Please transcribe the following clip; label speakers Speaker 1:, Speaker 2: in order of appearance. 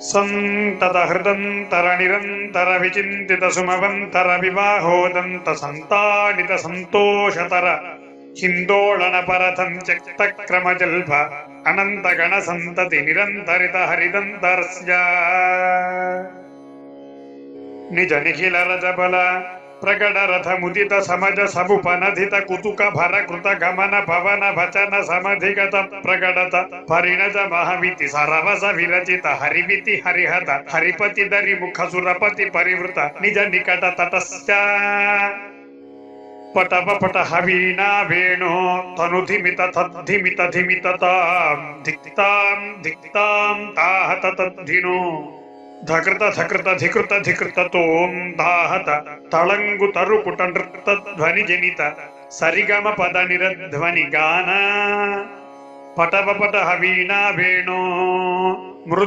Speaker 1: ಸಂತತ ಹೃದಂತರ ನಿರಂತರ ವಿಚಿಂತಿತ ಸುಮವಂತರ ವಿವಾಹೋದಂತ ಸಂತಾನಿತ ಸಂತೋಷತರ ಹಿಂದೋಳನ ಪರತಂತ್ಯಕ್ತ ಕ್ರಮ ಜಲ್ಭ ಅನಂತ ಗಣ ಸಂತತಿ ನಿರಂತರಿತ ಹರಿದಂತರಸ್ಯ ನಿಜ ನಿಖಿಲ ರಜಬಲ ಪ್ರಗಡ ರಥ ಮುದಿತ ಸಮಜ ಸಬುಪನಧಿತ ಕುತುಕ ಭರ ಕೃತ ಗಮನ ಭವನ ಭಚನ ಸಮಧಿಗತ ಪ್ರಗಡತ ಪರಿಣಜ ಮಹಮಿತಿ ಸರರಸ ವಿರಚಿತ ಹರಿಮಿತಿ ಹರಿಹತ ಹರಿಪತಿ ದರಿ ಮುಖ ಸುರಪತಿ ಪರಿವೃತ ನಿಜ ನಿಕಟ ತಟಸ್ಯ ಪಟಪ ಪಟ ಹವೀನಾ ವೇಣು ತನುಧಿಮಿತ ತದ್ಧಿಮಿತ ಧಿಮಿತ ತಾಂ ಧಿಕ್ತಾಂ ಧಿಕ್ತಾಂ ತಾಹತ ತದ್ಧಿನೋ ಧಕೃತ ಧಕೃತ ಧಿಕೃತ ಧಿಕೃತ ತೋಂ ದಾಹತ ತಳಂಗು ತರುಕುಟ ನೃತ್ತ ಧ್ವನಿ ಜನಿತ ಸರಿಗಮ ಪದ ನಿರಧ್ವನಿ ಗಾನ ಪಟಪ ಪಟ ಹವೀನಾ ವೇಣು ಮೃದು